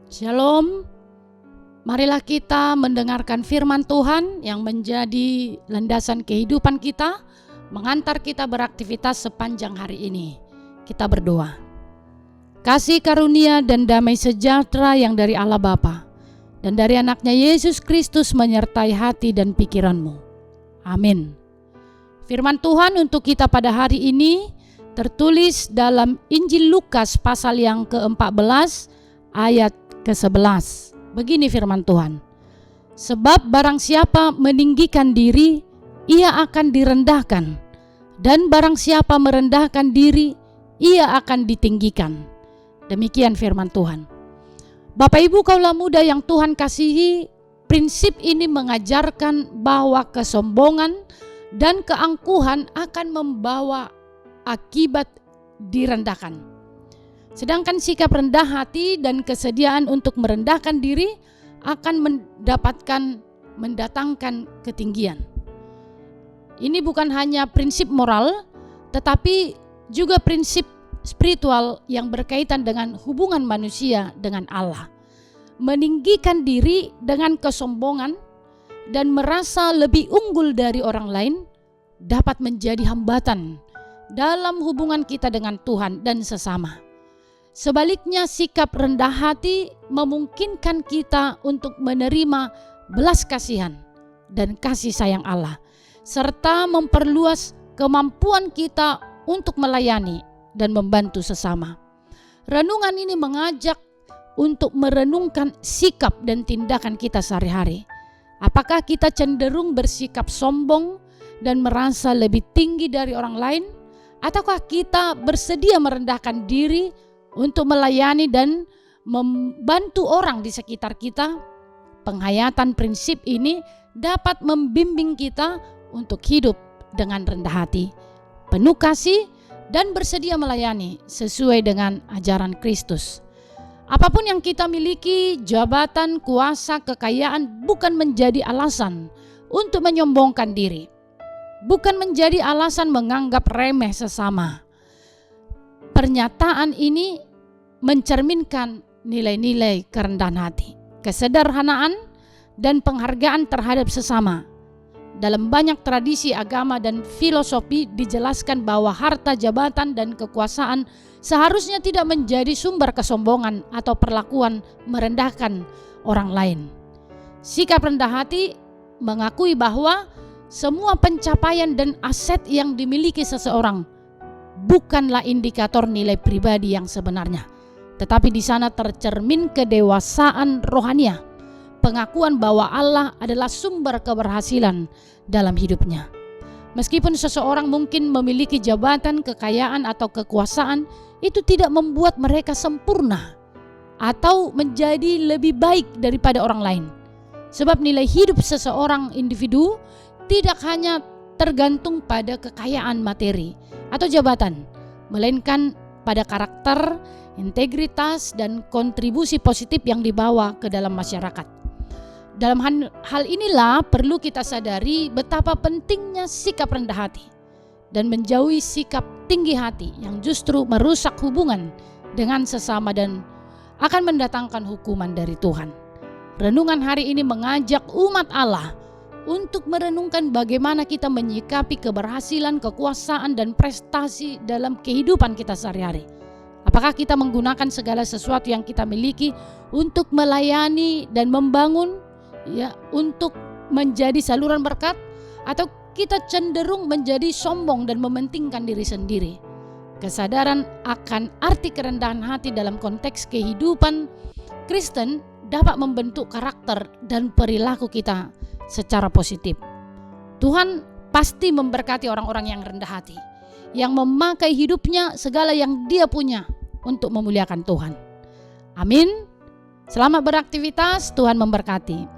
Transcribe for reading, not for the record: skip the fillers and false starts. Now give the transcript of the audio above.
Shalom. Marilah kita mendengarkan firman Tuhan yang menjadi landasan kehidupan kita, mengantar kita beraktivitas sepanjang hari ini. Kita berdoa. Kasih karunia dan damai sejahtera yang dari Allah Bapa dan dari anaknya Yesus Kristus menyertai hati dan pikiranmu. Amin. Firman Tuhan untuk kita pada hari ini tertulis dalam Injil Lukas pasal yang ke-14 ayat ke-11. Begini firman Tuhan. Sebab barang siapa meninggikan diri, ia akan direndahkan, dan barang siapa merendahkan diri, ia akan ditinggikan. Demikian firman Tuhan. Bapak Ibu kaulah muda yang Tuhan kasihi, prinsip ini mengajarkan bahwa kesombongan dan keangkuhan akan membawa akibat direndahkan. Sedangkan sikap rendah hati dan kesediaan untuk merendahkan diri akan mendatangkan ketinggian. Ini bukan hanya prinsip moral, tetapi juga prinsip spiritual yang berkaitan dengan hubungan manusia dengan Allah. Meninggikan diri dengan kesombongan dan merasa lebih unggul dari orang lain dapat menjadi hambatan dalam hubungan kita dengan Tuhan dan sesama. Sebaliknya, sikap rendah hati memungkinkan kita untuk menerima belas kasihan dan kasih sayang Allah, serta memperluas kemampuan kita untuk melayani dan membantu sesama. Renungan ini mengajak untuk merenungkan sikap dan tindakan kita sehari-hari. Apakah kita cenderung bersikap sombong dan merasa lebih tinggi dari orang lain? Ataukah kita bersedia merendahkan diri untuk melayani dan membantu orang di sekitar kita? Penghayatan prinsip ini dapat membimbing kita untuk hidup dengan rendah hati, penuh kasih, dan bersedia melayani sesuai dengan ajaran Kristus. Apapun yang kita miliki, jabatan, kuasa, kekayaan bukan menjadi alasan untuk menyombongkan diri, bukan menjadi alasan menganggap remeh sesama. Pernyataan ini mencerminkan nilai-nilai kerendahan hati, kesederhanaan, dan penghargaan terhadap sesama. Dalam banyak tradisi agama dan filosofi dijelaskan bahwa harta, jabatan, dan kekuasaan seharusnya tidak menjadi sumber kesombongan atau perlakuan merendahkan orang lain. Sikap rendah hati mengakui bahwa semua pencapaian dan aset yang dimiliki seseorang bukanlah indikator nilai pribadi yang sebenarnya, tetapi di sana tercermin kedewasaan rohania, pengakuan bahwa Allah adalah sumber keberhasilan dalam hidupnya. Meskipun seseorang mungkin memiliki jabatan, kekayaan, atau kekuasaan, itu tidak membuat mereka sempurna atau menjadi lebih baik daripada orang lain. Sebab nilai hidup seseorang individu tidak hanya tergantung pada kekayaan materi atau jabatan, melainkan pada karakter, integritas, dan kontribusi positif yang dibawa ke dalam masyarakat. Dalam hal inilah perlu kita sadari betapa pentingnya sikap rendah hati dan menjauhi sikap tinggi hati yang justru merusak hubungan dengan sesama dan akan mendatangkan hukuman dari Tuhan. Renungan hari ini mengajak umat Allah untuk merenungkan bagaimana kita menyikapi keberhasilan, kekuasaan, dan prestasi dalam kehidupan kita sehari-hari. Apakah kita menggunakan segala sesuatu yang kita miliki untuk melayani dan membangun, untuk menjadi saluran berkat, atau kita cenderung menjadi sombong dan mementingkan diri sendiri? Kesadaran akan arti kerendahan hati dalam konteks kehidupan Kristen dapat membentuk karakter dan perilaku kita secara positif. Tuhan pasti memberkati orang-orang yang rendah hati, yang memakai hidupnya segala yang dia punya untuk memuliakan Tuhan. Amin. Selamat beraktivitas, Tuhan memberkati.